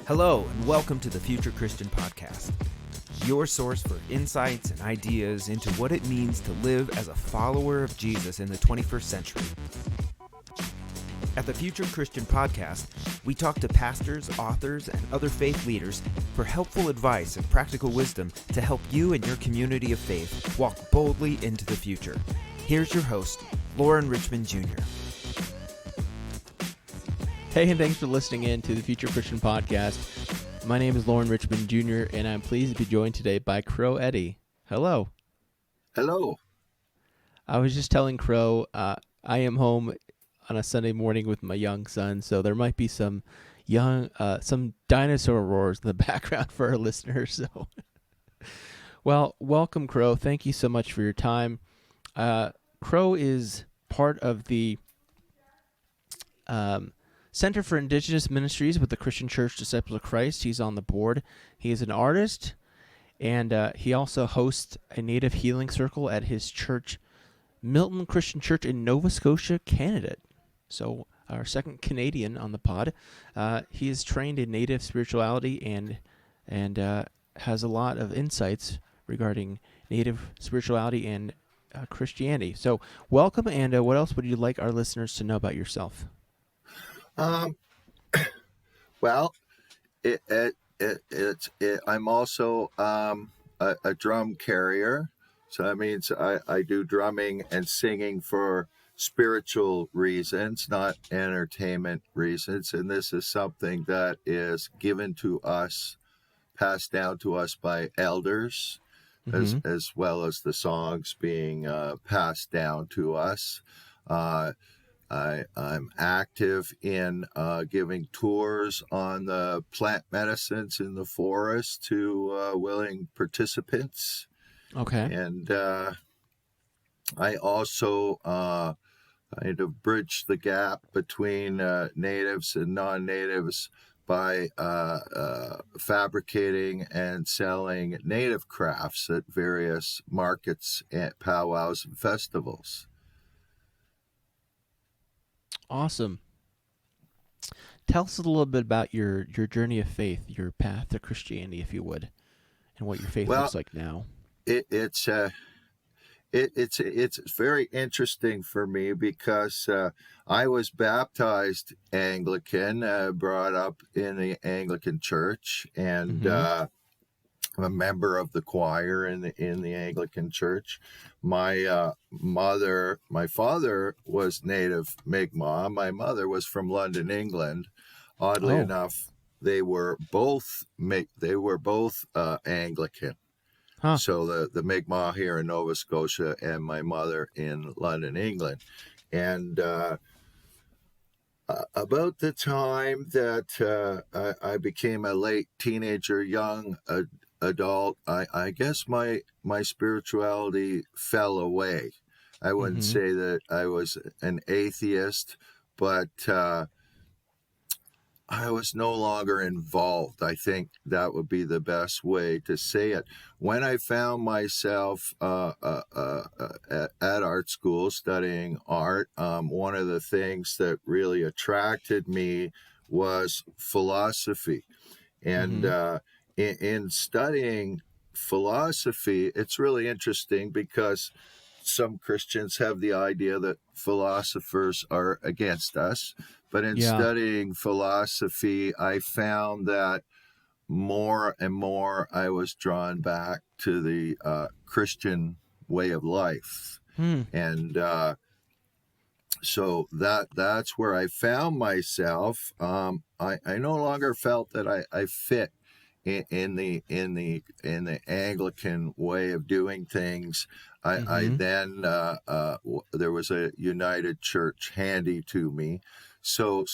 Hello, and welcome to the Future Christian Podcast, your source for insights and ideas into what it means to live as a follower of Jesus in the 21st century. At the Future Christian Podcast, we talk to pastors, authors, and other faith leaders for helpful advice and practical wisdom to help you and your community of faith walk boldly into the future. Here's your host, Lauren Richmond Jr. Hey, and thanks for listening in to the Future Christian Podcast. My name is Lauren Richmond Jr., and I'm pleased to be joined today by Crow Eddy. Hello. Hello. I was just telling Crow I am home on a Sunday morning with my young son, so there might be some dinosaur roars in the background for our listeners. So, well, welcome, Crow. Thank you so much for your time. Crow is part of the Center for Indigenous Ministries with the Christian Church Disciples of Christ. He's on the board. He is an artist, and he also hosts a Native Healing Circle at his church, Milton Christian Church in Nova Scotia, Canada. So our second Canadian on the pod. He is trained in Native spirituality and has a lot of insights regarding Native spirituality and Christianity. So welcome, and what else would you like our listeners to know about yourself? Well, I'm also a drum carrier, so that means I do drumming and singing for spiritual reasons, not entertainment reasons, and this is something that is given to us, passed down to us by elders, as well as the songs being passed down to us. I'm active in giving tours on the plant medicines in the forest to willing participants. Okay. And I also kind of bridge the gap between natives and non-natives by fabricating and selling native crafts at various markets, and powwows, and festivals. Awesome. Tell us a little bit about your journey of faith, your path to Christianity, if you would, and what your faith looks like now. It's very interesting for me because I was baptized Anglican, brought up in the Anglican Church, and I'm a member of the choir in the Anglican Church. My father was native Mi'kmaq. My mother was from London, England. Oddly enough, they were both Anglican. Huh. So the Mi'kmaq here in Nova Scotia and my mother in London, England. And about the time that I became a late teenager, young adult, I guess my spirituality fell away. I wouldn't say that I was an atheist, but I was no longer involved. I think that would be the best way to say it. When I found myself at art school studying art, one of the things that really attracted me was philosophy. And in studying philosophy, it's really interesting because some Christians have the idea that philosophers are against us. But in studying philosophy, I found that more and more I was drawn back to the Christian way of life. And so that's where I found myself. I no longer felt that I fit in the Anglican way of doing things. I then there was a United Church handy to me, so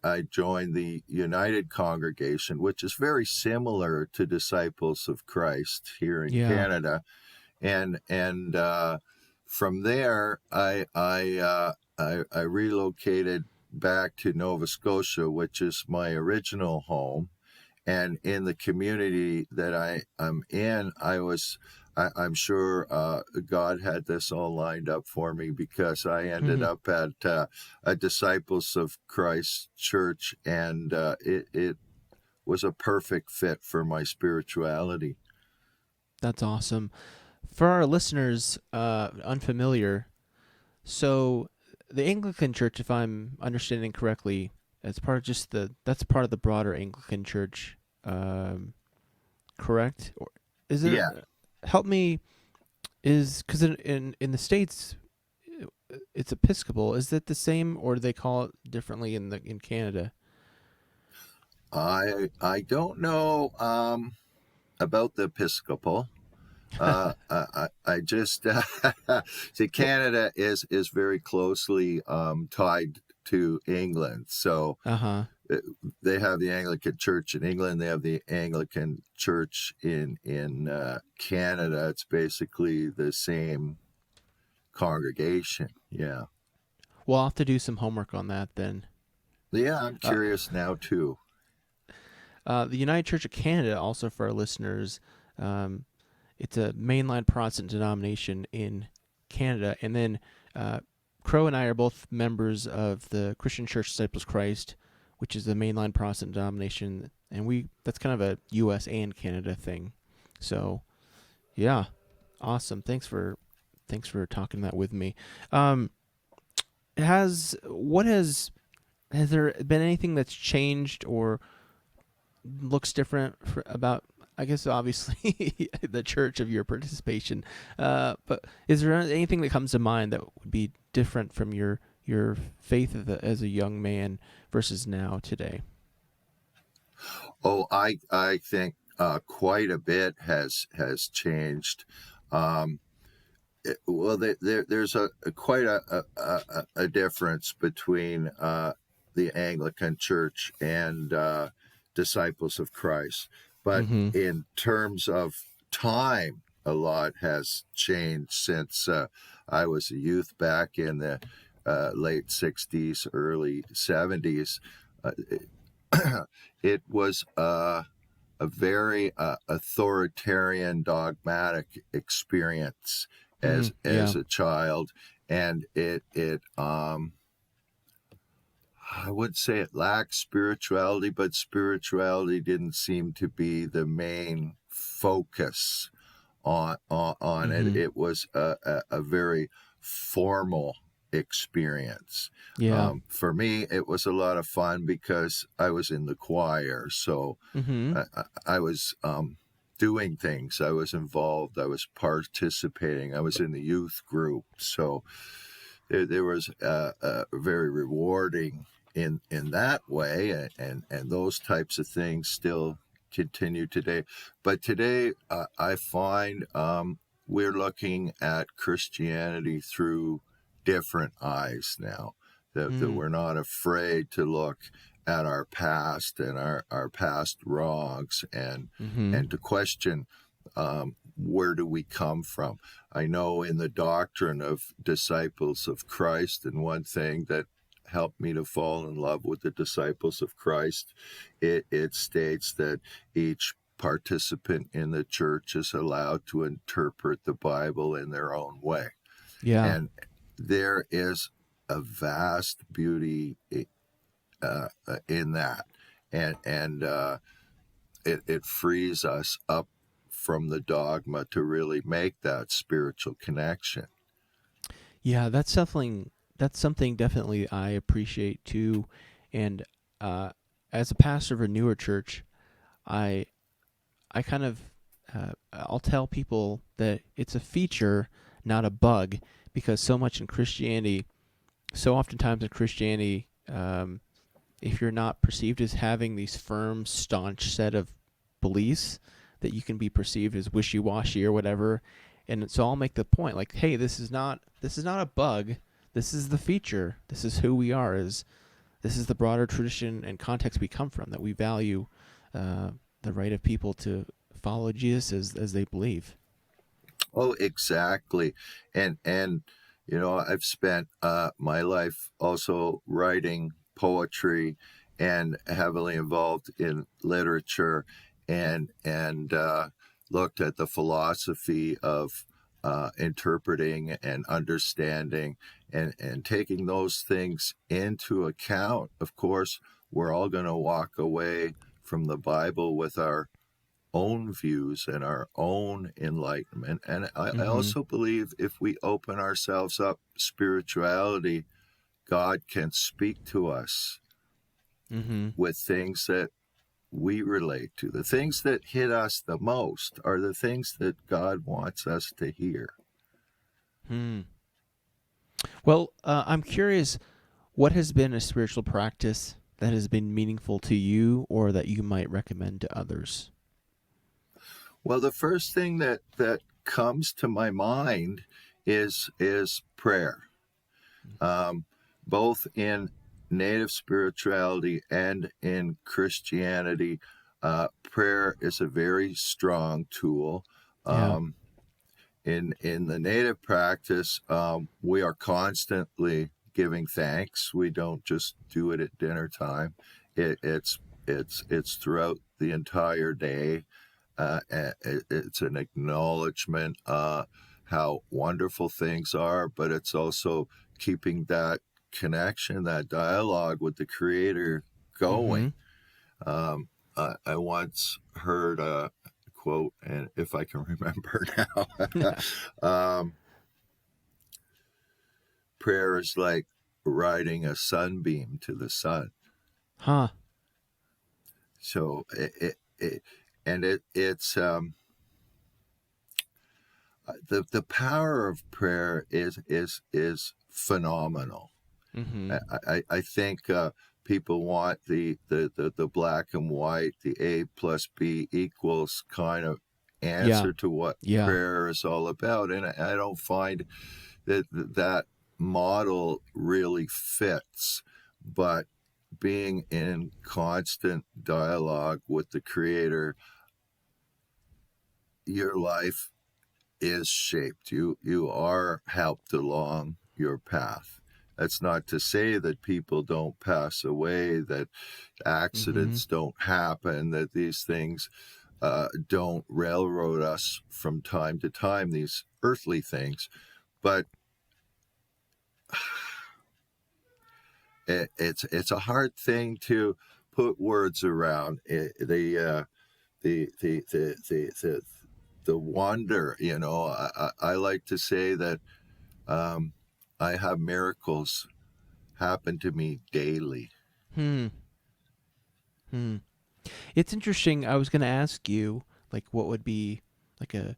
I joined the United congregation, which is very similar to Disciples of Christ here in Canada, and from there I relocated back to Nova Scotia, which is my original home. And in the community that I'm in, I'm sure God had this all lined up for me, because I ended up at a Disciples of Christ church, and it was a perfect fit for my spirituality. That's awesome. For our listeners unfamiliar, so the Anglican Church, if I'm understanding correctly, that's part of that's part of the broader Anglican Church, correct? Or is it? Yeah. Help me. Is because in the States, it's Episcopal. Is it the same, or do they call it differently in Canada? I don't know about the Episcopal. I just see Well, Canada is very closely tied to England. So uh-huh. uh, they have the Anglican Church in England. They have the Anglican Church in Canada. It's basically the same congregation. Yeah, We'll have to do some homework on that then. yeah. I'm Uh, curious now too. the United Church of Canada, also for our listeners, um, it's a mainline Protestant denomination in Canada. And then Crow and I are both members of the Christian Church Disciples of Christ, which is the mainline Protestant denomination. And that's kind of a U.S. and Canada thing. So, yeah, awesome. Thanks for talking that with me. Um, has there been anything that's changed or looks different about, I guess, obviously the church of your participation, but is there anything that comes to mind that would be different from your faith as a young man versus now today? Oh, I think quite a bit has changed. Um, well, there's quite a difference between the Anglican Church and Disciples of Christ, but Mm-hmm. in terms of time, a lot has changed since I was a youth back in the late '60s, early '70s. Uh, it was a very authoritarian, dogmatic experience Mm, as yeah. a child, and it I would say it lacked spirituality, but spirituality didn't seem to be the main focus on it. Mm-hmm. It was a very formal experience. Yeah. For me, it was a lot of fun because I was in the choir, so Mm-hmm. I was doing things. I was involved. I was participating. I was in the youth group, so there was very rewarding in that way, and those types of things still continue today. But today, I find we're looking at Christianity through different eyes now. That Mm, we're not afraid to look at our past and our past wrongs, mm-hmm. and to question where do we come from. I know in the Doctrine of Disciples of Christ, and one thing that helped me to fall in love with the disciples of Christ, it states that each participant in the church is allowed to interpret the Bible in their own way. Yeah. And there is a vast beauty in that. And it frees us up from the dogma to really make that spiritual connection. Yeah, that's something definitely I appreciate too. And uh, as a pastor of a newer church, I I kind of I'll tell people that it's a feature, not a bug, because so oftentimes in Christianity, if you're not perceived as having these firm, staunch set of beliefs, that you can be perceived as wishy-washy or whatever. And so I'll make the point, like, hey, this is not a bug. This is the feature. This is who we are. This is the broader tradition and context we come from, that we value uh, the right of people to follow Jesus as they believe. Oh, exactly. And I've spent my life also writing poetry and heavily involved in literature, and looked at the philosophy of interpreting and understanding, and taking those things into account. Of course, we're all going to walk away from the Bible with our own views and our own enlightenment. And I also believe if we open ourselves up spirituality, God can speak to us with things that we relate to. The things that hit us the most are the things that God wants us to hear. Well, I'm curious, what has been a spiritual practice that has been meaningful to you or that you might recommend to others? Well, the first thing that comes to my mind is prayer, both in Native spirituality and in Christianity. Prayer is a very strong tool. Yeah. In the Native practice, we are constantly giving thanks. We don't just do it at dinner time. It's throughout the entire day. It's an acknowledgement how wonderful things are, but it's also keeping that connection, that dialogue with the Creator going. I once heard a quote, and if I can remember now, prayer is like riding a sunbeam to the sun. Huh. So it's the power of prayer is phenomenal. I think people want the black and white, the A plus B equals kind of answer to what prayer is all about, and I don't find that model really fits. But being in constant dialogue with the Creator, your life is shaped. You are helped along your path. That's not to say that people don't pass away, that accidents don't happen, that these things don't railroad us from time to time, these earthly things. But it's a hard thing to put words around. The wonder, I like to say that I have miracles happen to me daily. It's interesting. I was going to ask you, like, what would be like a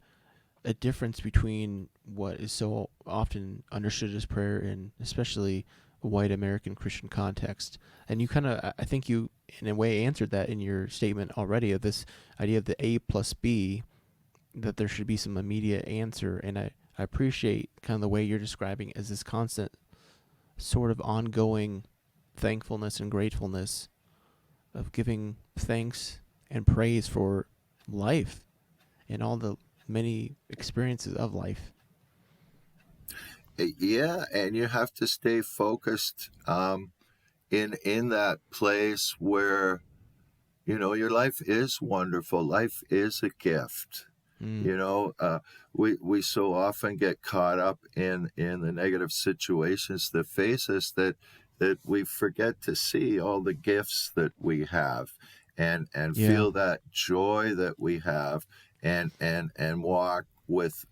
difference between what is so often understood as prayer and especially a white American Christian context. And you kind of, I think you, in a way, answered that in your statement already, of this idea of the A plus B, that there should be some immediate answer. And I appreciate kind of the way you're describing as this constant sort of ongoing thankfulness and gratefulness of giving thanks and praise for life and all the many experiences of life. Yeah, and you have to stay focused in that place where, your life is wonderful. Life is a gift. We so often get caught up in the negative situations that face us that we forget to see all the gifts that we have and feel that joy that we have and walk with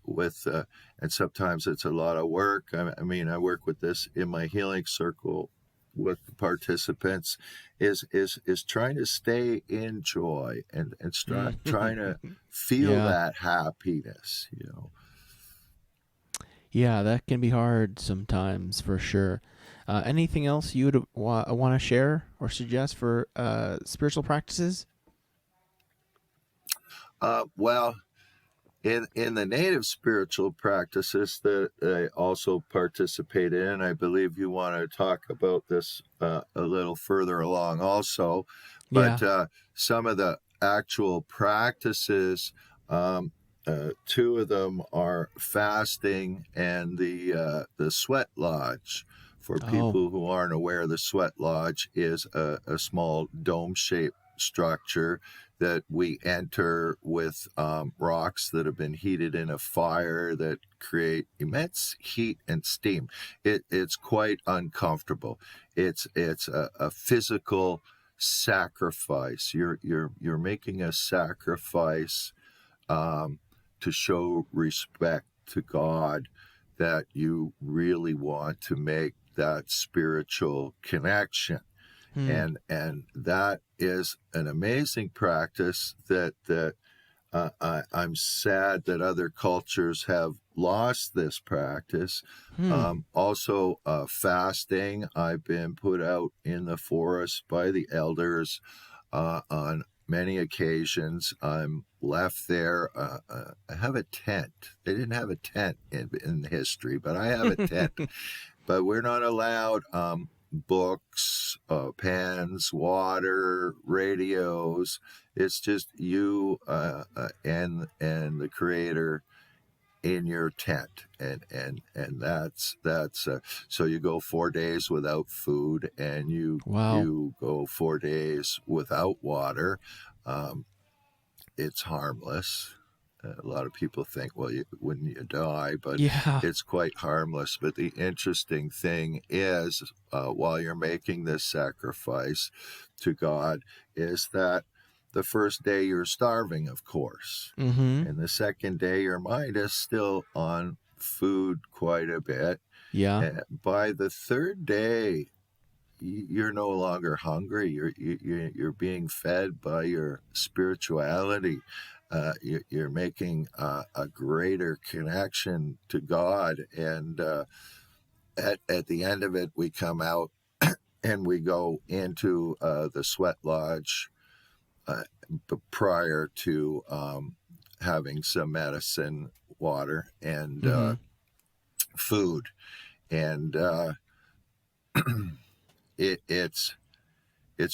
and sometimes it's a lot of work. I mean, I work with this in my healing circle with the participants is trying to stay in joy and trying to feel that happiness, Yeah, that can be hard sometimes, for sure. Anything else you would want to share or suggest for spiritual practices? Well, in the Native spiritual practices that I also participate in, I believe you want to talk about this a little further along also, but some of the actual practices, two of them are fasting and the sweat lodge. For people who aren't aware, the sweat lodge is a small dome-shaped structure that we enter with rocks that have been heated in a fire that create immense heat and steam. It's quite uncomfortable. It's a physical sacrifice. You're making a sacrifice to show respect to God, that you really want to make that spiritual connection. And that is an amazing practice that I'm sad that other cultures have lost this practice. Also, fasting. I've been put out in the forest by the elders on many occasions. I'm left there. I have a tent. They didn't have a tent in history, but I have a tent. But we're not allowed books, pens, water, radios. It's just you and the Creator in your tent, and that's so you go 4 days without food, and you go 4 days without water. It's harmless. A lot of people think, well, when you die, but it's quite harmless. But the interesting thing is, while you're making this sacrifice to God, is that the first day you're starving, of course. And the second day your mind is still on food quite a bit. By the third day, you're no longer hungry. You're being fed by your spirituality. You're making a greater connection to God, and at the end of it, we come out and we go into the sweat lodge prior to having some medicine, water, and food, and it's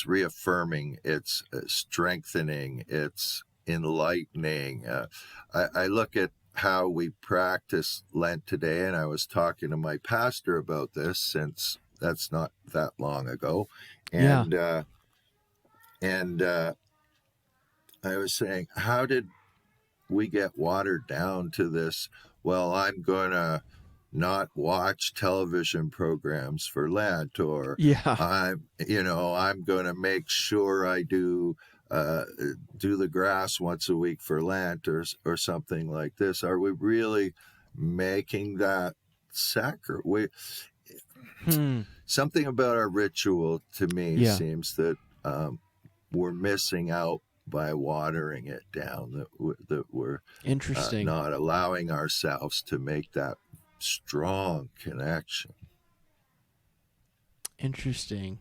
reaffirming, it's strengthening, it's enlightening. I look at how we practice Lent today, and I was talking to my pastor about this, since that's not that long ago, and I was saying, how did we get watered down to this? Well, I'm gonna not watch television programs for Lent, or I'm going to make sure I do the grass once a week for Lent, or something like this. Are we really making that sacrifice? Something about our ritual, to me, seems that we're missing out by watering it down, that we're not allowing ourselves to make that strong connection. Interesting.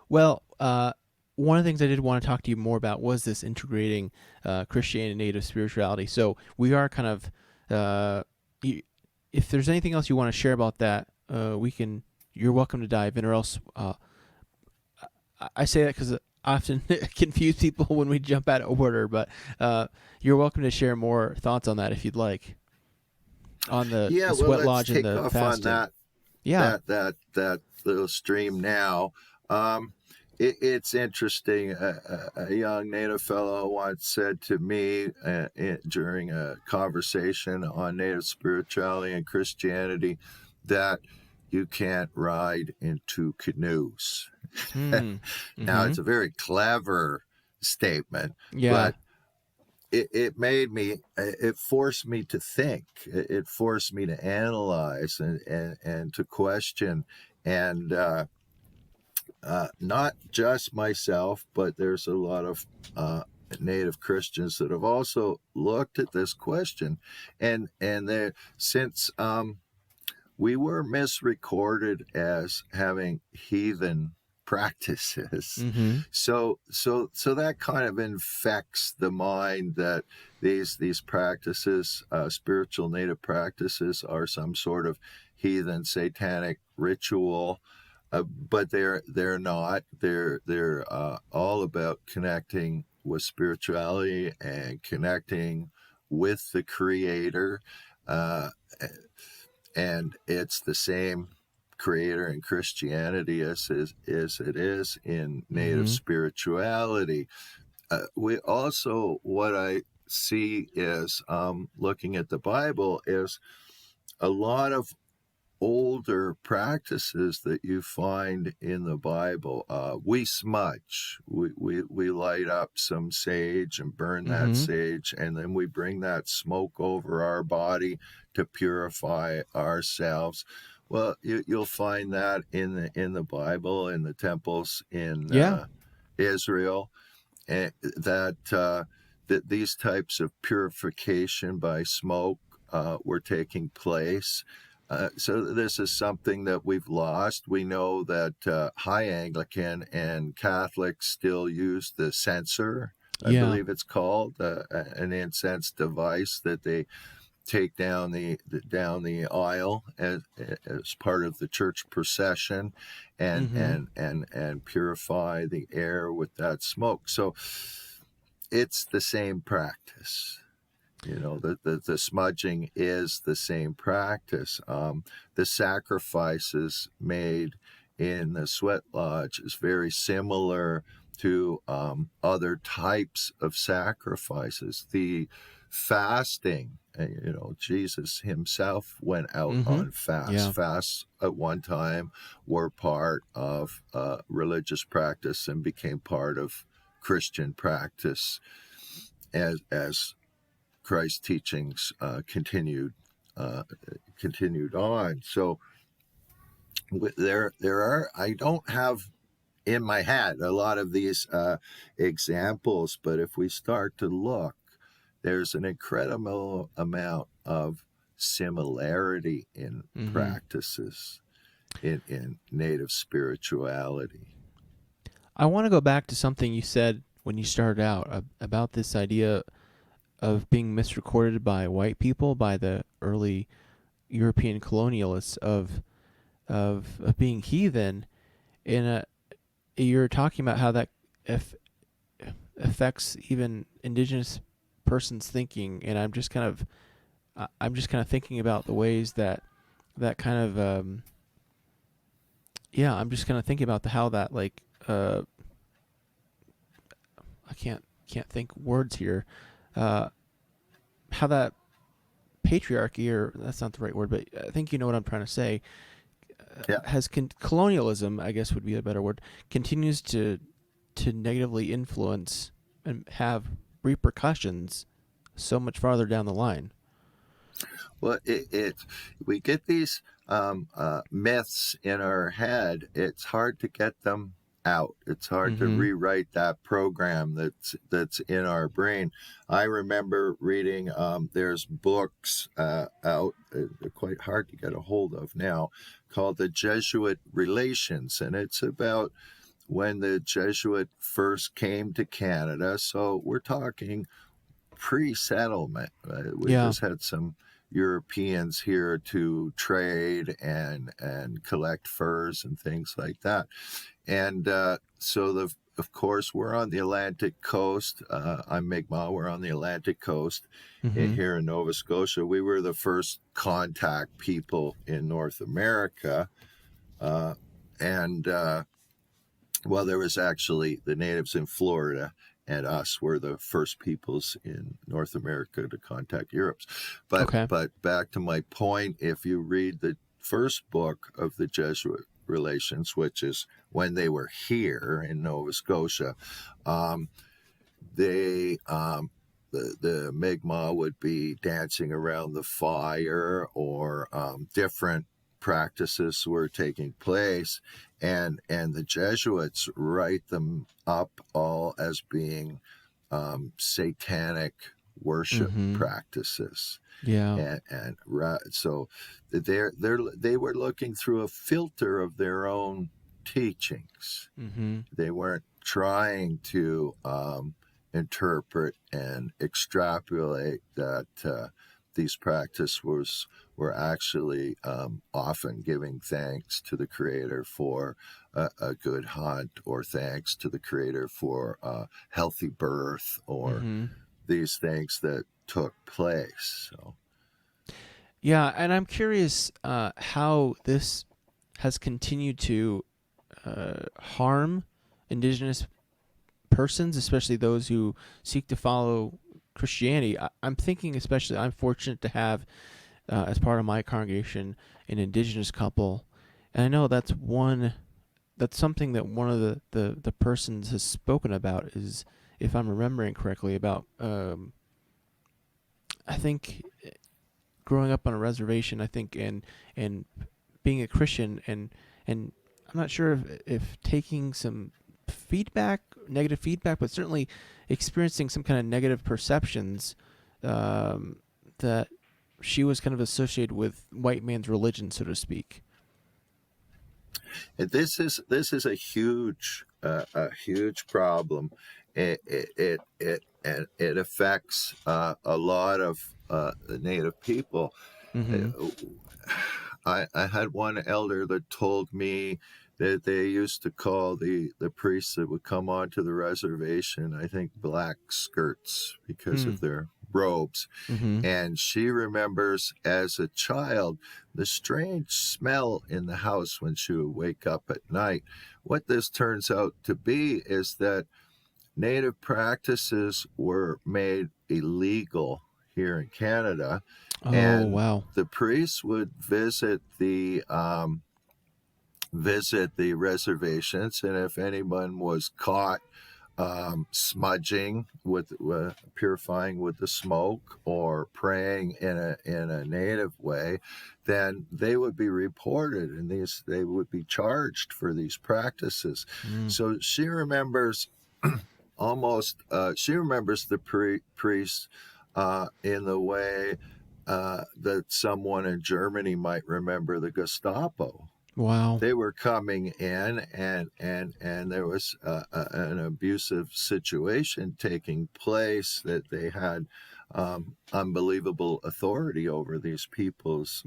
Well, one of the things I did want to talk to you more about was this integrating Christianity and Native spirituality. So we are kind of, if there's anything else you want to share about that, you're welcome to dive in, or else I say that because I often confuse people when we jump out of order, but you're welcome to share more thoughts on that if you'd like. On the sweat lodge and the fasting. On that little stream now. It's interesting. A young Native fellow once said to me during a conversation on Native spirituality and Christianity that you can't ride in two canoes. Now, it's a very clever statement, but it made me, it forced me to think. It forced me to analyze and to question, and not just myself, but there's a lot of Native Christians that have also looked at this question, and since we were misrecorded as having heathen practices, so that kind of infects the mind that these practices, spiritual Native practices, are some sort of heathen satanic ritual. But they're not. They're all about connecting with spirituality and connecting with the Creator, and it's the same Creator in Christianity as it is in Native spirituality. We also, what I see is, looking at the Bible, is a lot of older practices that you find in the Bible. We smudge. We light up some sage and burn that sage, and then we bring that smoke over our body to purify ourselves. Well, you'll find that in the Bible, in the temples in Israel, and that these types of purification by smoke were taking place. So this is something that we've lost. We know that High Anglican and Catholics still use the censer, I believe it's called, an incense device that they take down the aisle as part of the church procession, and purify the air with that smoke. So it's the same practice. The smudging is the same practice. The sacrifices made in the sweat lodge is very similar to other types of sacrifices. The fasting, Jesus himself went out on fasts. Yeah. Fasts at one time were part of religious practice and became part of Christian practice as Christ's teachings continued on. So there are, I don't have in my head a lot of these examples, but if we start to look, there's an incredible amount of similarity in practices in Native spirituality. I want to go back to something you said when you started out about this idea of being misrecorded by white people, by the early European colonialists, of being heathen. And you're talking about how that affects even indigenous persons' thinking, and I'm just kind of thinking about the ways that kind of I'm just kind of thinking about how that I can't think words here. How that patriarchy, or that's not the right word, but I think you know what I'm trying to say, has colonialism, I guess would be a better word, continues to negatively influence and have repercussions so much farther down the line. Well, we get these myths in our head. It's hard to get them out. It's hard to rewrite that program that's in our brain. I remember reading, there's books out, they're quite hard to get a hold of now, called The Jesuit Relations, and it's about when the Jesuit first came to Canada. So we're talking pre-settlement. We just had some Europeans here to trade and collect furs and things like that. And so of course, we're on the Atlantic coast. I'm Mi'kmaq. We're on the Atlantic coast here in Nova Scotia. We were the first contact people in North America. Well, there was actually the natives in Florida, and us were the first peoples in North America to contact Europe. But back to my point, if you read the first book of the Jesuit Relations, which is when they were here in Nova Scotia, the Mi'kmaq would be dancing around the fire, or different practices were taking place, and the Jesuits write them up all as being satanic worship practices. So they were looking through a filter of their own teachings. They weren't trying to interpret and extrapolate that these practices were actually often giving thanks to the Creator for a good hunt, or thanks to the Creator for a healthy birth, or these things that took place. So. Yeah, and I'm curious how this has continued to harm Indigenous persons, especially those who seek to follow Christianity. I'm thinking especially, I'm fortunate to have as part of my congregation, an Indigenous couple, and I know that's something that one of the persons has spoken about is, if I'm remembering correctly, about I think growing up on a reservation, I think, and being a Christian, and I'm not sure if taking some negative feedback, but certainly experiencing some kind of negative perceptions that she was kind of associated with white man's religion, so to speak. This is a huge problem. It affects a lot of the Native people. Mm-hmm. I had one elder that told me that they used to call the priests that would come onto the reservation, I think, black skirts because of their robes. Mm-hmm. And she remembers as a child the strange smell in the house when she would wake up at night. What this turns out to be is that Native practices were made illegal here in Canada. Oh, and wow. the priests would visit the reservations, and if anyone was caught smudging with purifying with the smoke or praying in a native way, then they would be reported, and they would be charged for these practices. So she remembers she remembers the priests in the way that someone in Germany might remember the Gestapo. Wow. They were coming in, and there was an abusive situation taking place, that they had unbelievable authority over these people's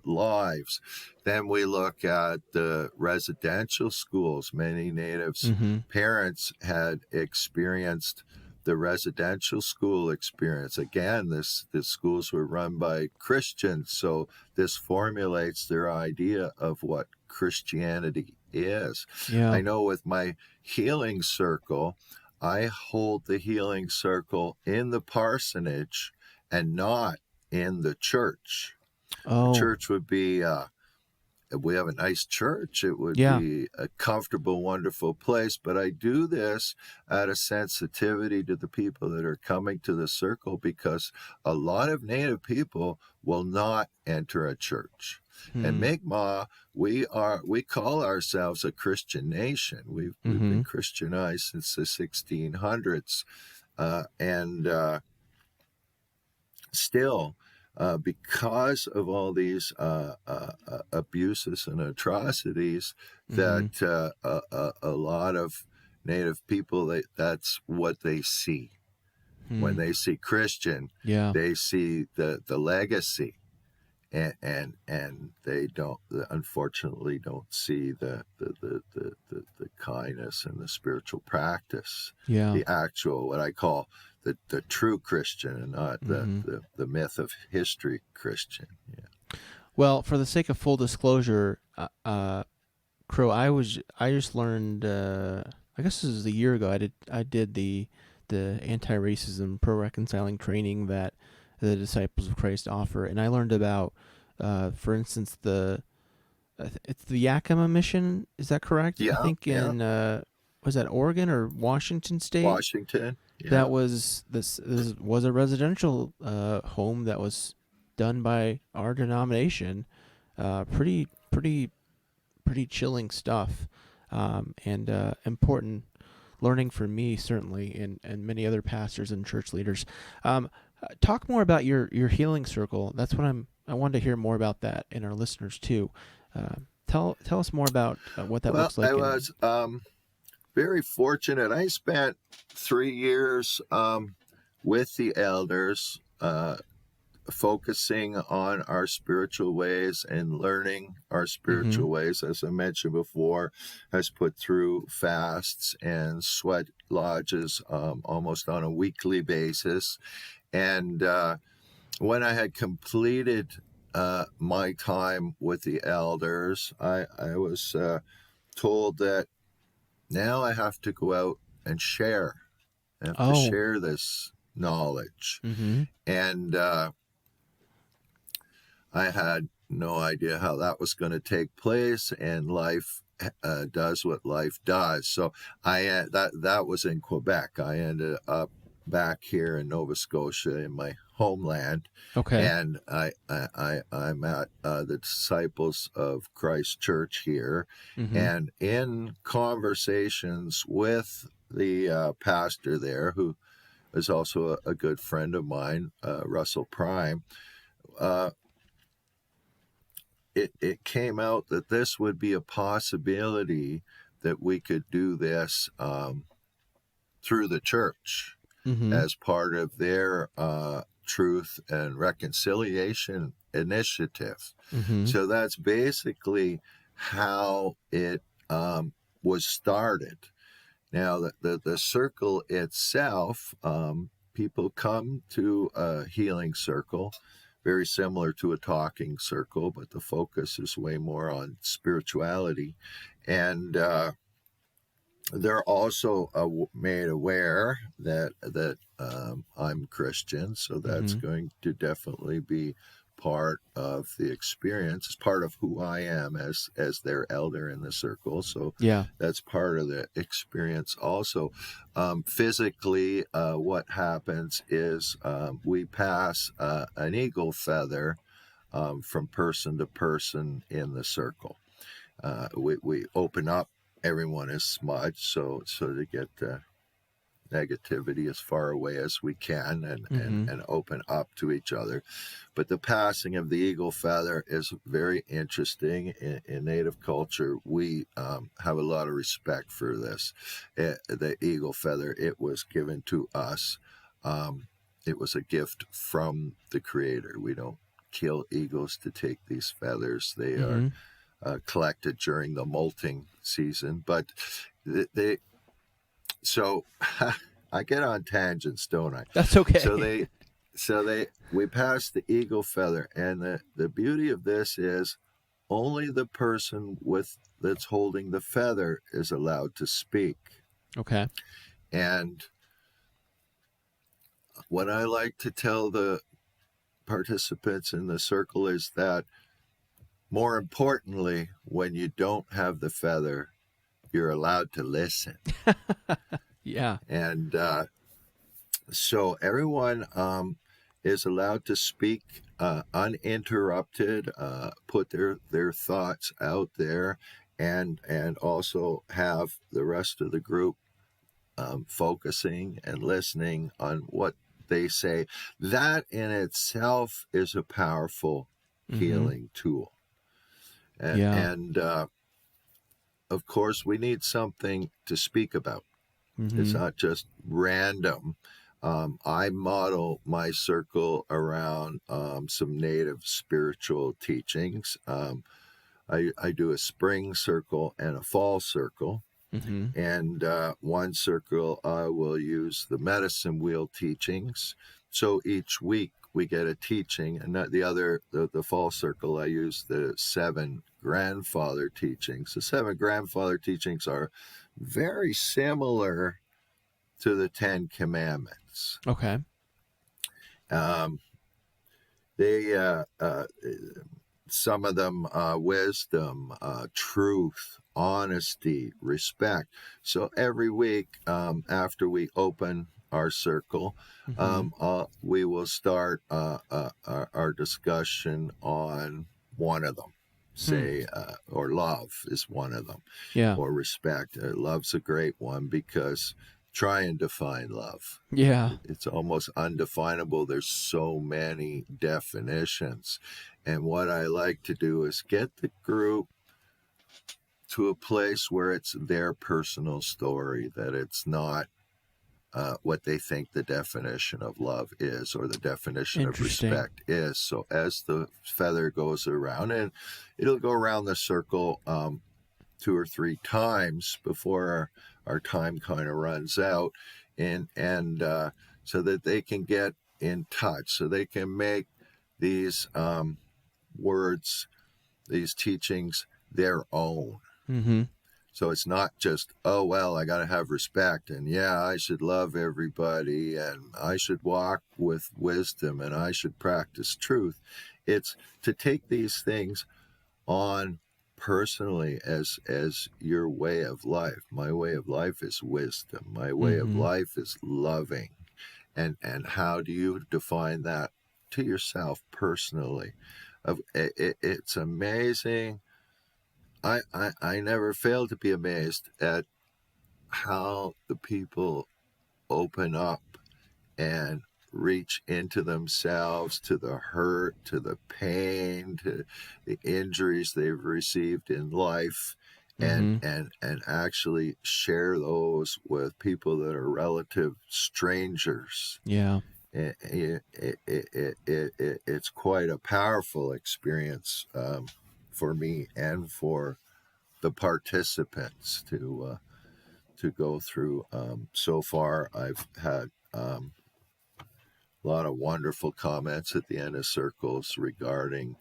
lives. Then we look at the residential schools. Many Natives' parents had experienced the residential school experience. Again, the schools were run by Christians, so this formulates their idea of what Christianity is. Yeah. I know with my healing circle, I hold the healing circle in the parsonage and not in the church. Oh. The church would be if we have a nice church, it would be a comfortable, wonderful place. But I do this out of sensitivity to the people that are coming to the circle, because a lot of Native people will not enter a church. And Mi'kmaq, we call ourselves a Christian nation. We've been Christianized since the 1600s, and still, because of all these abuses and atrocities, that a lot of Native people, that's what they see. When they see Christian, they see the legacy, and they unfortunately don't see the kindness and the spiritual practice, the actual, what I call the true Christian, and not the myth of history Christian. Yeah. Well, for the sake of full disclosure, Crow, I just learned. I guess this was a year ago. I did the anti-racism pro-reconciling training that the Disciples of Christ offer, and I learned about, for instance, it's the Yakima mission. Is that correct? Yeah. I think in was that Oregon or Washington State? Washington. Yeah. That was this was a residential home that was done by our denomination. Pretty chilling stuff, and important learning for me, certainly, and many other pastors and church leaders. Talk more about your healing circle. That's what I wanted to hear more about that, and our listeners too. Tell us more about what that looks like. I was very fortunate. I spent 3 years with the elders, focusing on our spiritual ways and learning our spiritual ways. As I mentioned before, I was put through fasts and sweat lodges almost on a weekly basis. And when I had completed my time with the elders, I was told that now I have to go out and share. I have to share this knowledge. And I had no idea how that was going to take place, and life does what life does. So that was in Quebec. I ended up back here in Nova Scotia in my homeland, Okay. and I'm at the Disciples of Christ Church here, Mm-hmm. and in conversations with the pastor there, who is also a good friend of mine, Russell Prime. It came out that this would be a possibility that we could do this through the church Mm-hmm. as part of their truth and reconciliation initiative. Mm-hmm. So that's basically how it was started. Now, the circle itself, people come to a healing circle, very similar to a talking circle, but the focus is way more on spirituality. And they're also made aware that I'm Christian, so that's Mm-hmm. going to definitely be part of the experience. It's part of who I am as their elder in the circle. So Yeah. that's part of the experience. Also, physically, what happens is we pass an eagle feather from person to person in the circle. We open up. Everyone is smudged, so to get negativity as far away as we can, Mm-hmm. and open up to each other. But the passing of the eagle feather is very interesting. In Native culture, we have a lot of respect for this. The eagle feather, it was given to us. It was a gift from the Creator. We don't kill eagles to take these feathers. They are Mm-hmm. collected during the molting season. But they so I get on tangents, don't I? That's okay. We pass the eagle feather, and the beauty of this is only the person that's holding the feather is allowed to speak. Okay. And what I like to tell the participants in the circle is that, more importantly, when you don't have the feather, you're allowed to listen. Yeah. And so everyone is allowed to speak uninterrupted, put their thoughts out there, and also have the rest of the group focusing and listening on what they say. That in itself is a powerful Mm-hmm. healing tool. Yeah. And of course, we need something to speak about. It's Mm-hmm. not just random. I model my circle around some native spiritual teachings. I do a spring circle and a fall circle. Mm-hmm. And one circle, I will use the medicine wheel teachings. So each week we get a teaching, and the fall circle, I use the 7 grandfather teachings. The 7 grandfather teachings are very similar to the 10 Commandments. Okay. Um, they some of them wisdom, truth, honesty, respect. So every week after we open our circle, Mm-hmm. we will start our discussion on one of them. Hmm. Say, or love is one of them, Yeah. or respect. Love's a great one because try and define love. Yeah. It's almost undefinable. There's so many definitions. And what I like to do is get the group to a place where it's their personal story, that it's not what they think the definition of love is or the definition of Interesting. respect is. So as the feather goes around, and it'll go around the circle 2 or 3 times before our time kind of runs out, and so that they can get in touch, so they can make these words, these teachings, their own. Mm-hmm. So it's not just, oh, well, I got to have respect, and yeah, I should love everybody, and I should walk with wisdom, and I should practice truth. It's to take these things on personally as your way of life. My way of life is wisdom. My way of Mm-hmm. life is loving. And how do you define that to yourself personally? It's amazing. I never fail to be amazed at how the people open up and reach into themselves, to the hurt, to the pain, to the injuries they've received in life, and Mm-hmm. actually share those with people that are relative strangers. Yeah. It's quite a powerful experience for me and for the participants to go through. So far, I've had a lot of wonderful comments at the end of circles regarding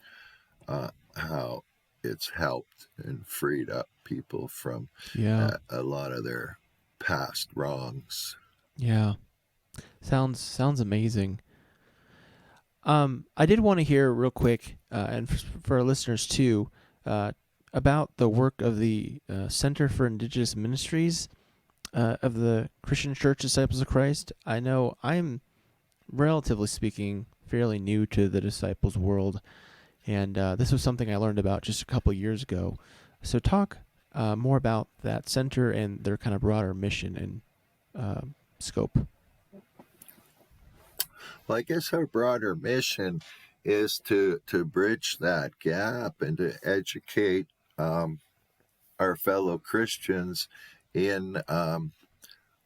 how it's helped and freed up people from Yeah. a lot of their past wrongs. Yeah. Sounds amazing. I did want to hear real quick, and for our listeners too, about the work of the Center for Indigenous Ministries of the Christian Church Disciples of Christ. I know I'm, relatively speaking, fairly new to the disciples world, and this was something I learned about just a couple of years ago. So talk more about that center and their kind of broader mission and scope. Well, I guess our broader mission is to bridge that gap and to educate our fellow Christians in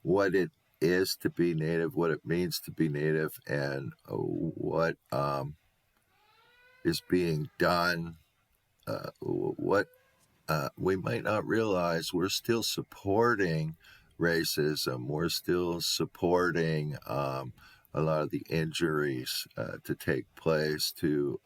what it is to be Native, what it means to be Native, and what is being done, what we might not realize. We're still supporting racism. We're still supporting a lot of the injuries to take place to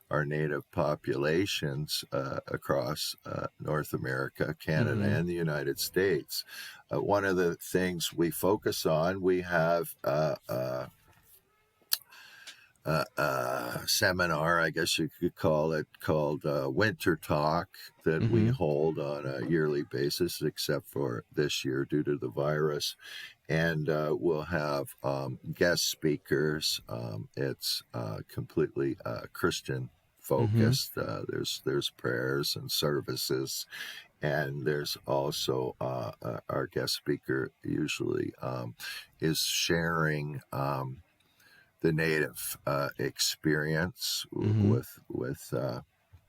our Native populations across North America, Canada, Mm-hmm. and the United States. One of the things we focus on, we have seminar, I guess you could call it, called Winter Talk, that we Mm-hmm. hold on a yearly basis, except for this year due to the virus. And we'll have guest speakers. It's completely Christian Mm-hmm. focused. There's prayers and services, and there's also our guest speaker usually is sharing the Native experience Mm-hmm. with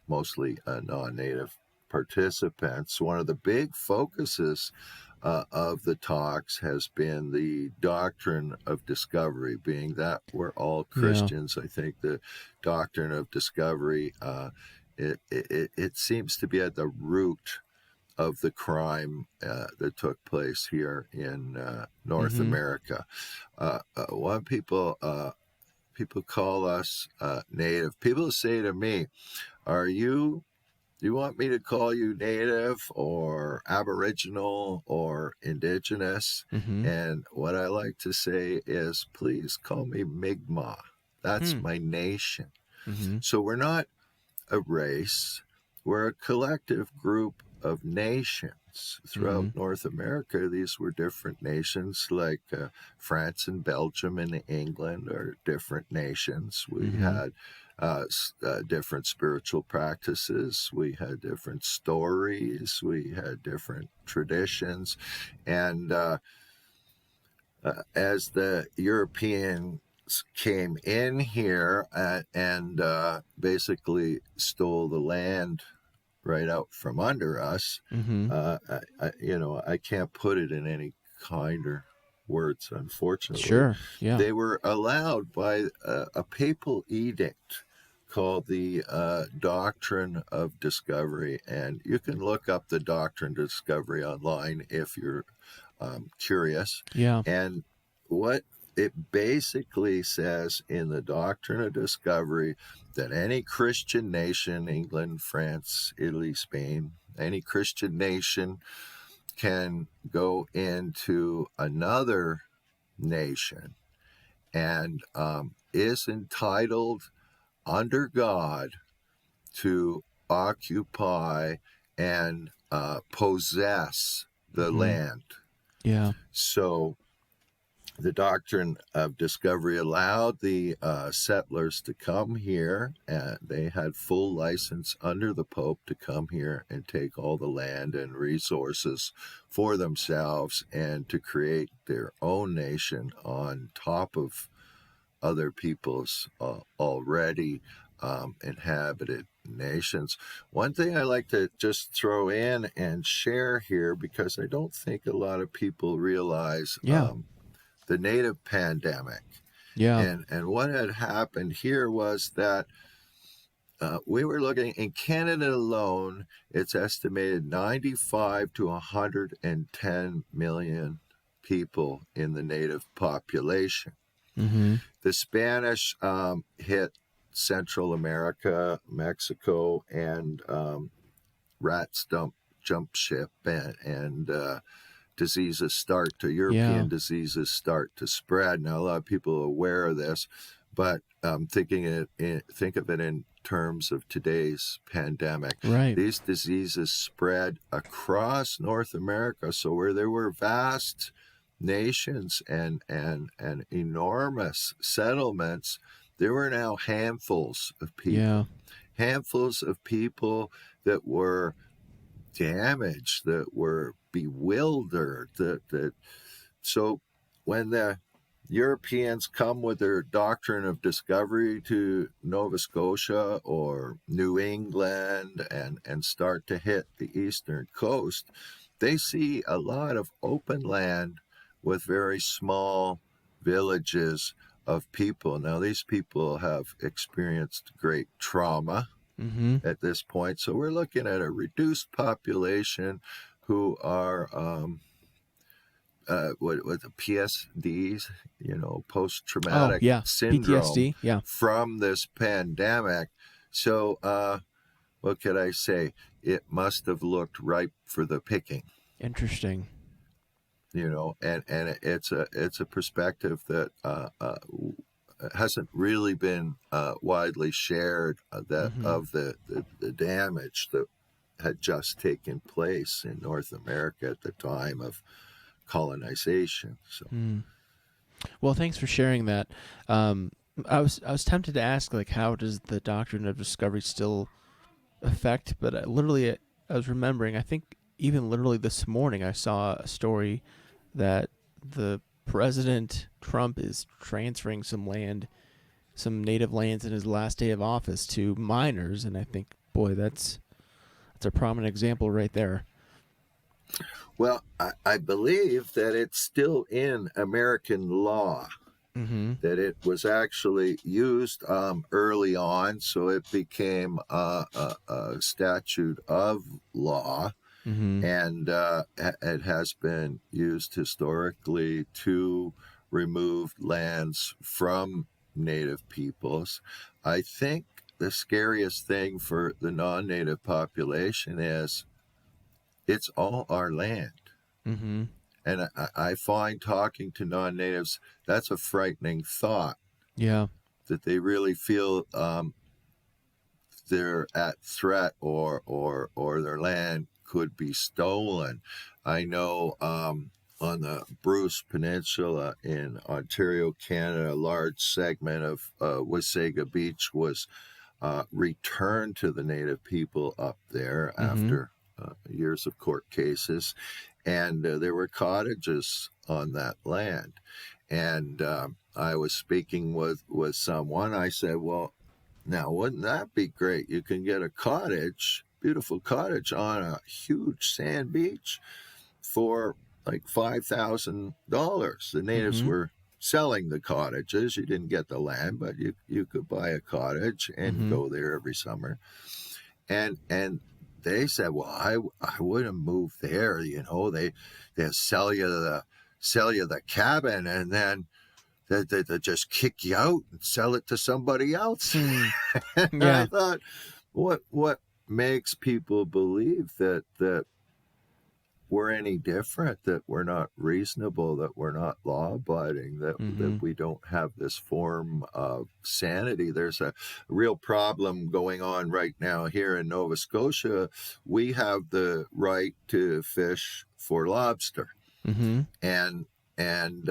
mostly non-Native participants. One of the big focuses of the talks has been the Doctrine of Discovery, being that we're all Yeah. Christians. I think the Doctrine of Discovery, it seems to be at the root of the crime that took place here in North Mm-hmm. America. One people call us Native. People say to me, do you want me to call you Native or Aboriginal or Indigenous? Mm-hmm. And what I like to say is, please call me Mi'kmaq. That's Hmm. my nation. Mm-hmm. So we're not a race, we're a collective group of nations Mm-hmm. throughout North America. These were different nations, like France and Belgium and England are different nations. We Mm-hmm. had different spiritual practices, we had different stories, we had different traditions, and as the Europeans came in here and basically stole the land right out from under us, Mm-hmm. I can't put it in any kinder words, unfortunately. Sure. Yeah. They were allowed by a papal edict called the Doctrine of Discovery, and you can look up the Doctrine of Discovery online if you're curious. Yeah. And what it basically says in the Doctrine of Discovery, that any Christian nation, England, France, Italy, Spain, any Christian nation can go into another nation and is entitled under God to occupy and possess the land. Yeah. So the Doctrine of Discovery allowed the settlers to come here, and they had full license under the Pope to come here and take all the land and resources for themselves and to create their own nation on top of other people's already inhabited nations. One thing I like to just throw in and share here, because I don't think a lot of people realize the native pandemic. Yeah. And what had happened here was that we were looking in Canada alone, it's estimated 95 to 110 million people in the native population. The Spanish hit Central America, Mexico, and rats jump ship, and diseases European diseases start to spread. Now, a lot of people are aware of this, but think of it in terms of today's pandemic. Right. These diseases spread across North America. So where there were vast nations and enormous settlements, there were now handfuls of people. Handfuls of people that were damaged, that were bewildered. So when the Europeans come with their Doctrine of Discovery to Nova Scotia or New England and start to hit the eastern coast, they see a lot of open land with very small villages of people. Now, these people have experienced great trauma at this point. So we're looking at a reduced population who are with the PSDs, post-traumatic syndrome PTSD, from this pandemic. So what could I say? It must have looked ripe for the picking. Interesting. And it's a perspective that hasn't really been widely shared, of the damage that had just taken place in North America at the time of colonization. So, well, thanks for sharing that. I was tempted to ask, like, how does the Doctrine of Discovery still affect? But I was remembering, I think even literally this morning, I saw a story that the President Trump is transferring some native lands in his last day of office to minors, and I think, boy, that's a prominent example right there. Well, I believe that it's still in American law, that it was actually used early on, so it became a statute of law. And it has been used historically to remove lands from Native peoples. I think the scariest thing for the non-Native population is it's all our land. And I find talking to non-Natives, that's a frightening thought. Yeah. That they really feel they're at threat or their land could be stolen. I know on the Bruce Peninsula in Ontario, Canada, a large segment of Wasaga Beach was returned to the Native people up there after years of court cases, and there were cottages on that land. And I was speaking with someone. I said, well, now wouldn't that be great? You can get a cottage, beautiful cottage on a huge sand beach for like $5,000. The natives were selling the cottages. You didn't get the land, but you could buy a cottage and go there every summer. And they said, well, I wouldn't move there. They sell you the cabin, and then they just kick you out and sell it to somebody else. And I thought, what makes people believe that we're any different, that we're not reasonable, that we're not law-abiding, that we don't have this form of sanity. There's a real problem going on right now here in Nova Scotia. We have the right to fish for lobster, Mm-hmm. and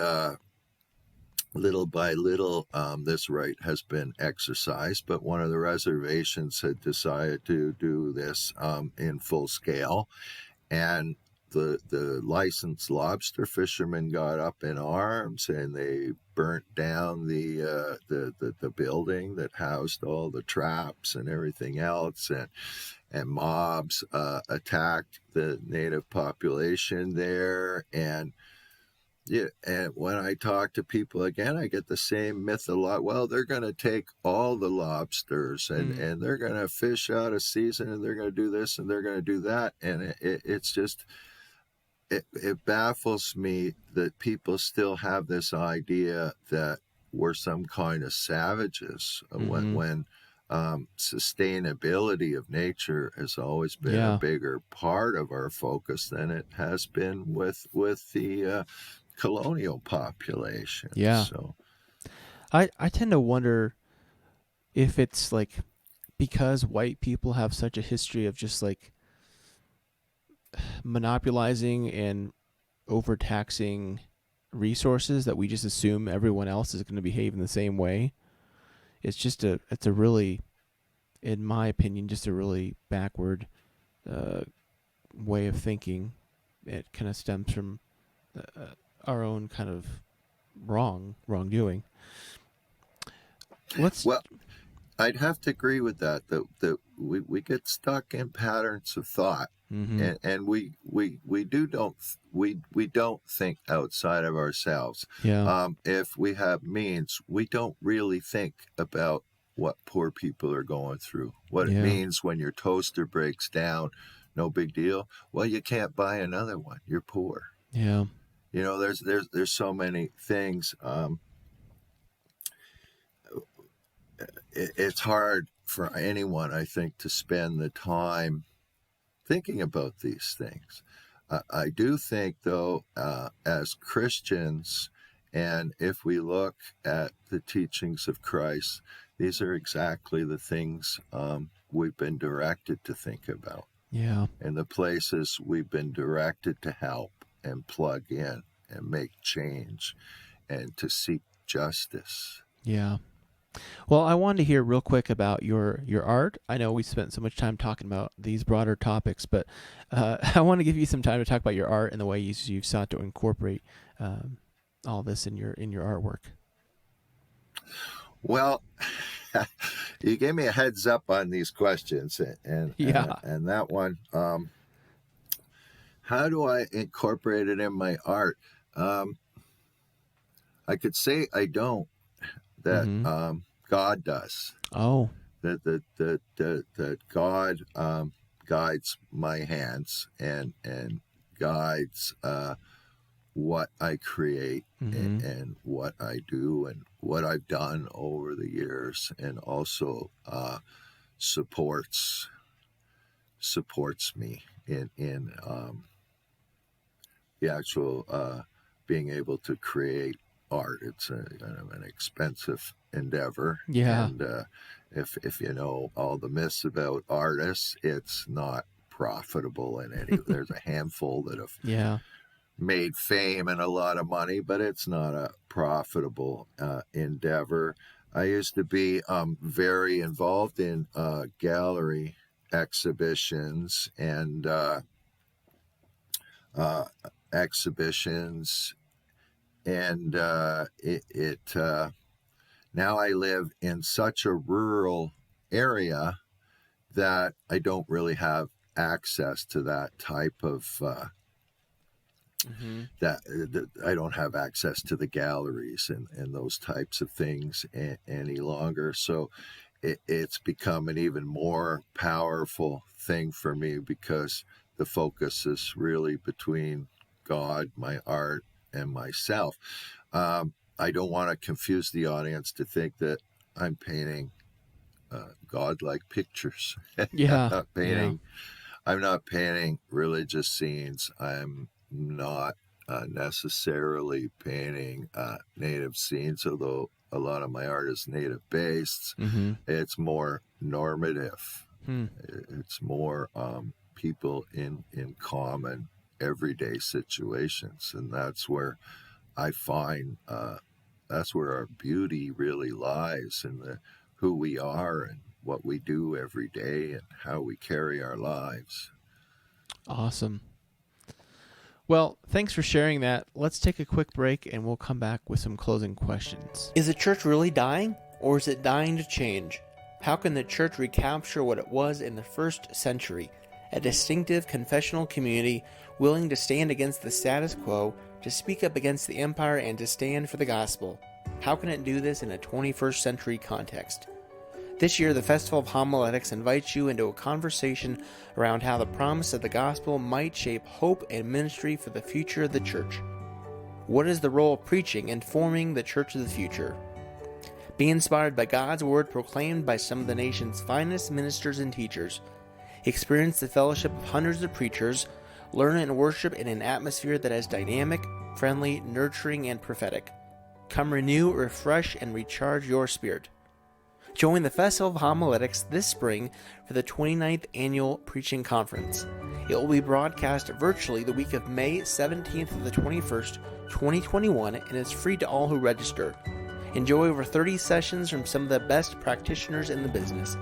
little by little, this right has been exercised, but one of the reservations had decided to do this in full scale, and the licensed lobster fishermen got up in arms, and they burnt down the building that housed all the traps and everything else, and mobs attacked the native population there. And yeah, and when I talk to people again, I get the same myth a lot. Well, they're going to take all the lobsters, and they're going to fish out of season, and they're going to do this and they're going to do that. And it's just, it baffles me that people still have this idea that we're some kind of savages when sustainability of nature has always been a bigger part of our focus than it has been with the colonial population. Yeah. So I tend to wonder if it's like because white people have such a history of just like monopolizing and overtaxing resources that we just assume everyone else is going to behave in the same way. It's a really, in my opinion, just a really backward way of thinking. It kind of stems from our own kind of wrongdoing. Well, I'd have to agree with that we get stuck in patterns of thought, and we don't think outside of ourselves. Yeah. If we have means, we don't really think about what poor people are going through, what it means when your toaster breaks down. No big deal. Well, you can't buy another one. You're poor. Yeah. You know, there's so many things. It's hard for anyone, I think, to spend the time thinking about these things. I do think, though, as Christians, and if we look at the teachings of Christ, these are exactly the things we've been directed to think about. Yeah. And the places we've been directed to help and plug in and make change and to seek justice. Yeah. Well, I wanted to hear real quick about your art. I know we spent so much time talking about these broader topics, but I want to give you some time to talk about your art and the way you've sought to incorporate all this in your artwork. Well, you gave me a heads up on these questions, and that one. How do I incorporate it in my art? I could say I don't. That God does. Oh. That God guides my hands and guides what I create and what I do and what I've done over the years, and also supports me in the actual being able to create art. It's kind of an expensive endeavor. Yeah. And if you know all the myths about artists, it's not profitable in any. There's a handful that have made fame and a lot of money, but it's not a profitable endeavor. I used to be very involved in gallery exhibitions and exhibitions. And now I live in such a rural area that I don't really have access to that type of that I don't have access to the galleries and those types of things any longer. So it's become an even more powerful thing for me, because the focus is really between God, my art, and myself. I don't want to confuse the audience to think that I'm painting godlike pictures. Yeah. I'm not painting religious scenes. I'm not necessarily painting native scenes, although a lot of my art is native based. Mm-hmm. It's more normative. Hmm. It's more people in common everyday situations, and that's where I find that's where our beauty really lies, in the who we are and what we do every day and how we carry our lives. Awesome. Well, thanks for sharing that. Let's take a quick break and we'll come back with some closing questions. Is the church really dying, or is it dying to change? How can the church recapture what it was in the first century? A distinctive confessional community willing to stand against the status quo, to speak up against the empire, and to stand for the gospel. How can it do this in a 21st century context? This year, the Festival of Homiletics invites you into a conversation around how the promise of the gospel might shape hope and ministry for the future of the church. What is the role of preaching in forming the church of the future? Be inspired by God's word proclaimed by some of the nation's finest ministers and teachers. Experience the fellowship of hundreds of preachers. Learn and worship in an atmosphere that is dynamic, friendly, nurturing, and prophetic. Come renew, refresh, and recharge your spirit. Join the Festival of Homiletics this spring for the 29th Annual Preaching Conference. It will be broadcast virtually the week of May 17th to the 21st, 2021, and is free to all who register. Enjoy over 30 sessions from some of the best practitioners in the business: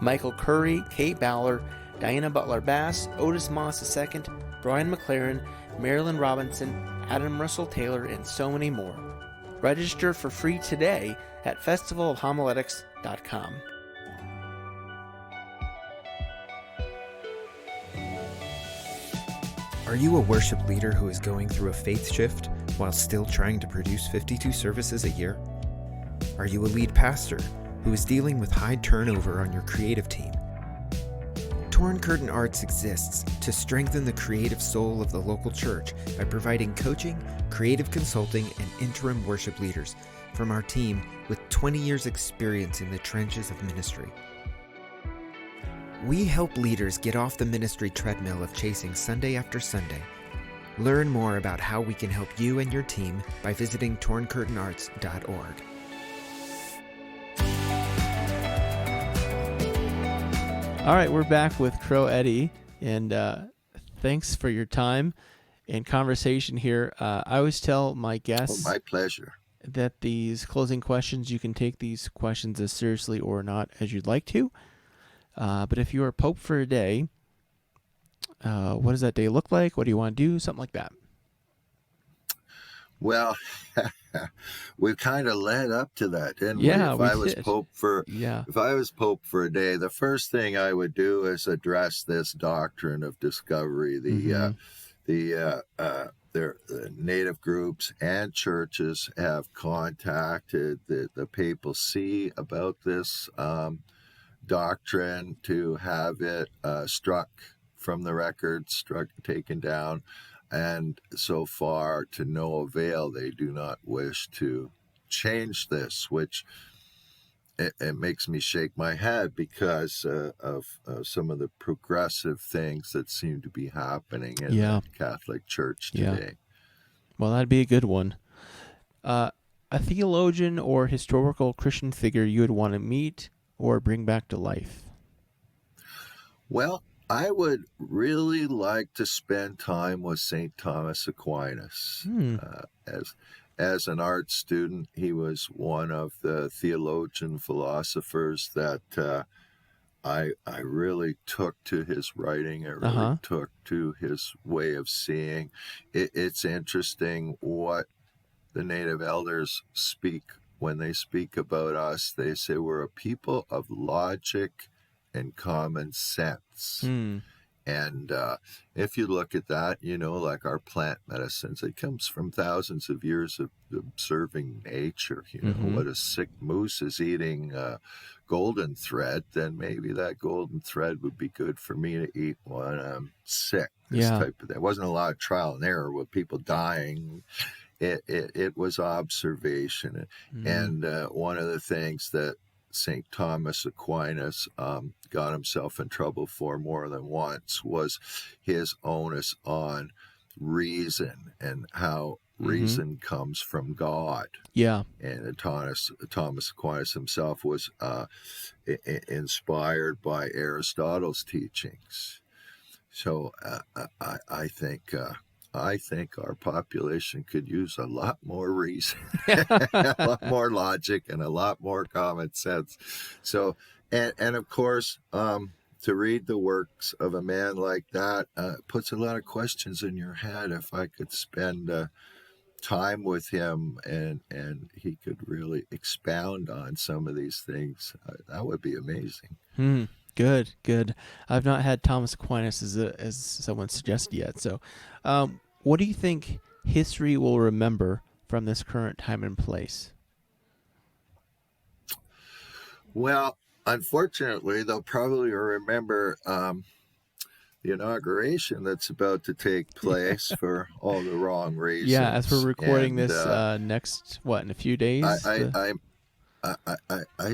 Michael Curry, Kate Ballard, Diana Butler-Bass, Otis Moss II, Brian McLaren, Marilyn Robinson, Adam Russell Taylor, and so many more. Register for free today at festivalofhomiletics.com. Are you a worship leader who is going through a faith shift while still trying to produce 52 services a year? Are you a lead pastor who is dealing with high turnover on your creative team? Torn Curtain Arts exists to strengthen the creative soul of the local church by providing coaching, creative consulting, and interim worship leaders from our team with 20 years experience in the trenches of ministry. We help leaders get off the ministry treadmill of chasing Sunday after Sunday. Learn more about how we can help you and your team by visiting torncurtainarts.org. All right, we're back with Crow Eddy, and thanks for your time and conversation here. I always tell my guests My pleasure. that these closing questions, you can take these questions as seriously or not as you'd like to. But if you are Pope for a day, what does that day look like? What do you want to do? Something like that. Well, we kind of led up to that, didn't we? Yeah, If I was Pope for a day, the first thing I would do is address this doctrine of discovery. The native groups and churches have contacted the papal see about this doctrine to have it struck from the record, taken down. And so far, to no avail. They do not wish to change this, which it makes me shake my head because of some of the progressive things that seem to be happening in the Catholic Church today. Well, that'd be a good one. A theologian or historical Christian figure you would want to meet or bring back to life? Well, I would really like to spend time with St. Thomas Aquinas. As an art student, he was one of the theologian philosophers that I really took to his writing. I really took to his way of seeing. It's interesting what the native elders speak when they speak about us. They say we're a people of logic and common sense. And if you look at that, like our plant medicines, it comes from thousands of years of observing nature. What a sick moose is eating golden thread, then maybe that golden thread would be good for me to eat when I'm sick. Type of thing. It wasn't a lot of trial and error with people dying. It was observation. And one of the things that St. Thomas Aquinas got himself in trouble for more than once was his onus on reason and how reason comes from God. Yeah. And Thomas Aquinas himself was inspired by Aristotle's teachings. So I think our population could use a lot more reason, a lot more logic, and a lot more common sense. So, and of course, to read the works of a man like that puts a lot of questions in your head. If I could spend time with him and he could really expound on some of these things, that would be amazing. Good. I've not had Thomas Aquinas as someone suggested yet. So, what do you think history will remember from this current time and place? Well, unfortunately, they'll probably remember the inauguration that's about to take place for all the wrong reasons. Yeah, as we're recording And, this in a few days. I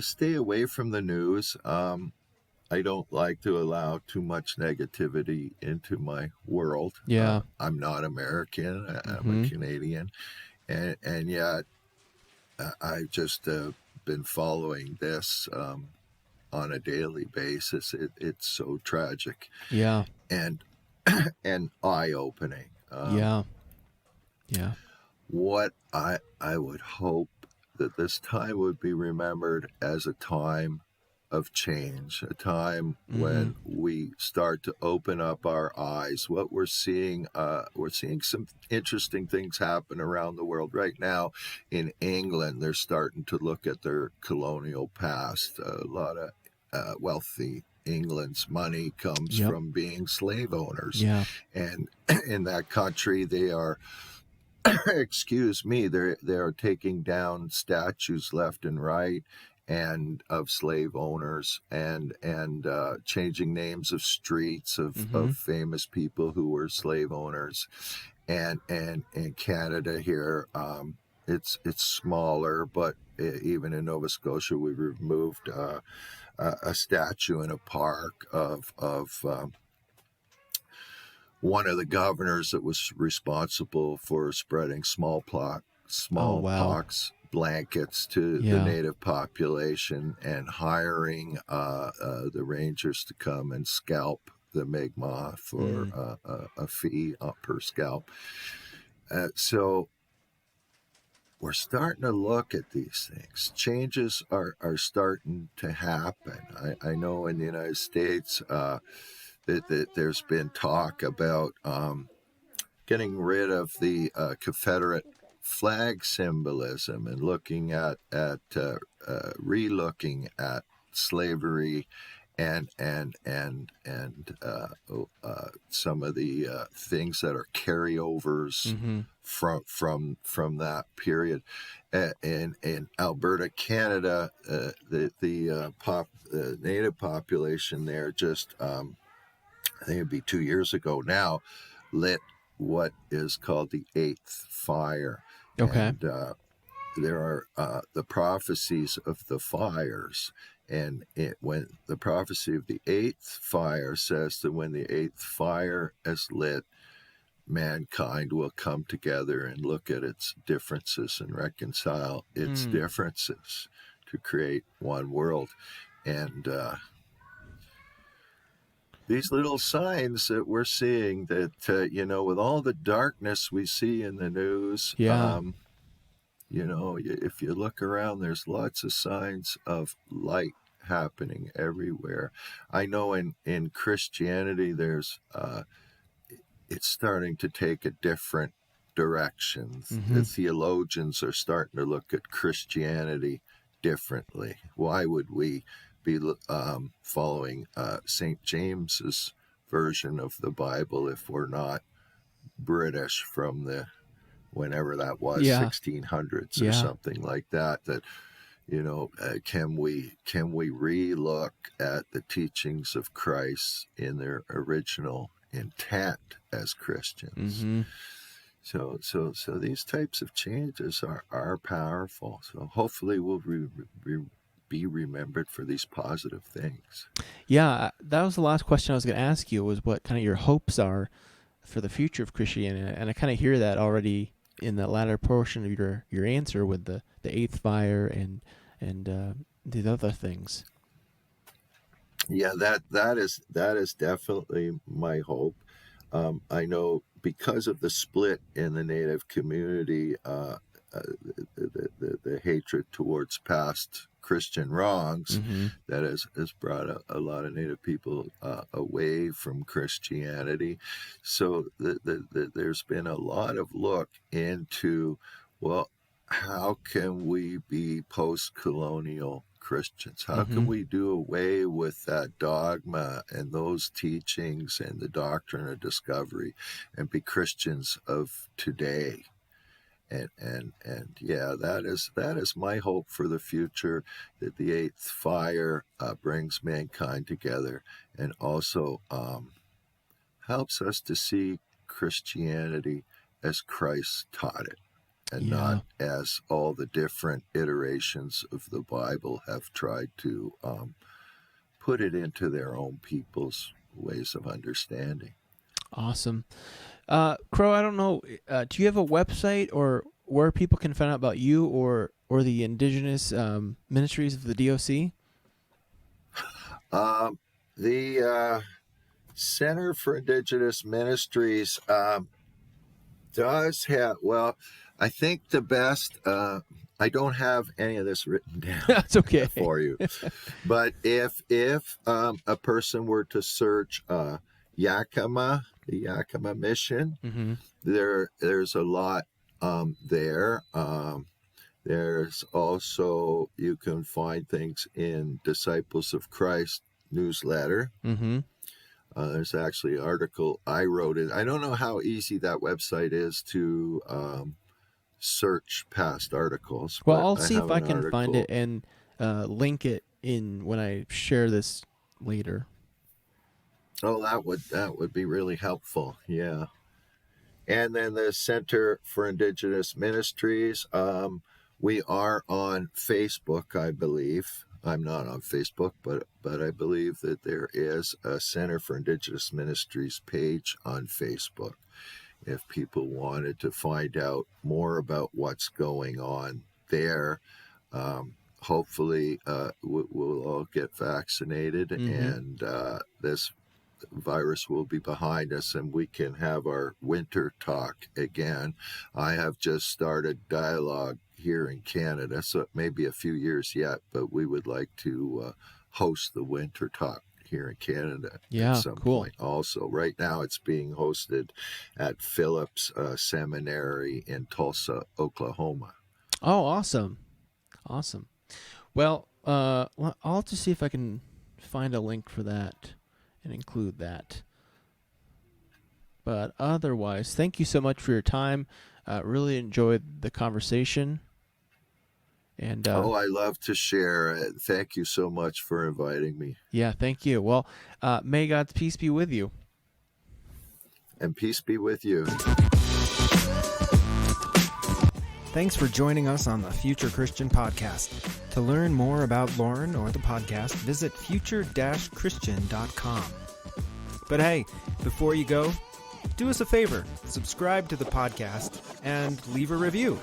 stay away from the news. I don't like to allow too much negativity into my world. Yeah. I'm not American. I'm a Canadian, and yet I've just been following this on a daily basis. It's so tragic. Yeah. And eye-opening. Yeah. What I would hope that this time would be remembered as a time of change, a time when we start to open up our eyes. What we're seeing some interesting things happen around the world right now. In England, they're starting to look at their colonial past. A lot of wealthy England's money comes from being slave owners. Yeah. And in that country, they are they are taking down statues left and right and of slave owners and changing names of streets of famous people who were slave owners. And in Canada here, it's smaller, but even in Nova Scotia, we removed a statue in a park of one of the governors that was responsible for spreading smallpox blankets to the native population and hiring the rangers to come and scalp the Mi'kmaq for a fee per scalp. So we're starting to look at these things. Changes are starting to happen. I know in the United States that there's been talk about getting rid of the Confederate flag symbolism and looking at re-looking at slavery and some of the things that are carryovers from that period. In Alberta, Canada, the native population there just I think it'd be 2 years ago now, lit what is called the Eighth Fire. Okay. And there are the prophecies of the fires. And when the prophecy of the Eighth Fire says that when the Eighth Fire is lit, mankind will come together and look at its differences and reconcile its differences to create one world. And these little signs that we're seeing that, with all the darkness we see in the news, if you look around, there's lots of signs of light happening everywhere. I know in Christianity, there's it's starting to take a different direction. The theologians are starting to look at Christianity differently. Why would we be following St. James's version of the Bible if we're not British from the whenever that was 1600s or something like that? That can we re-look at the teachings of Christ in their original intent as Christians? So these types of changes are powerful. So hopefully we'll be remembered for these positive things. Yeah, that was the last question I was going to ask you, was what kind of your hopes are for the future of Christianity. And I kind of hear that already in the latter portion of your answer with the eighth fire and the other things. Yeah, that is definitely my hope. I know because of the split in the Native community, the hatred towards past Christian wrongs, Mm-hmm. that has brought a lot of Native people away from Christianity. So there's been a lot of look into, well, how can we be post-colonial Christians? How Mm-hmm. can we do away with that dogma and those teachings and the doctrine of discovery and be Christians of today? And yeah, that is my hope for the future, that the eighth fire brings mankind together and also helps us to see Christianity as Christ taught it, and not as all the different iterations of the Bible have tried to put it into their own people's ways of understanding. Awesome. Crow, I don't know, do you have a website or where people can find out about you or the Indigenous Ministries of the D.O.C? The Center for Indigenous Ministries does have, well, I think the best, I don't have any of this written down. That's okay. For you. But if a person were to search Yakima, the Yakima Mission, Mm-hmm. there's a lot there. There's also, you can find things in Disciples of Christ newsletter. Mm-hmm. There's actually an article I wrote it. I don't know how easy that website is to search past articles. Well, I'll see if I can find it and link it in when I share this later. Oh, that would be really helpful. Yeah. And then the Center for Indigenous Ministries, we are on Facebook, I believe. I'm not on Facebook, but I believe that there is a Center for Indigenous Ministries page on Facebook. If people wanted to find out more about what's going on there, hopefully we'll all get vaccinated, and this virus will be behind us and we can have our winter talk again. I have just started dialogue here in Canada, so it may be a few years yet, but we would like to host the winter talk here in Canada at some point. Also, right now it's being hosted at Phillips Seminary in Tulsa, Oklahoma. Oh, awesome. Well, I'll have to see if I can find a link for that and include that. But otherwise, thank you so much for your time. Really enjoyed the conversation. And I love to share. Thank you so much for inviting me. Yeah, thank you. Well, may God's peace be with you. And peace be with you. Thanks for joining us on the Future Christian Podcast. To learn more about Lauren or the podcast, visit future-christian.com. But hey, before you go, do us a favor, subscribe to the podcast and leave a review.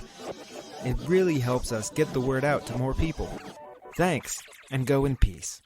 It really helps us get the word out to more people. Thanks, and go in peace.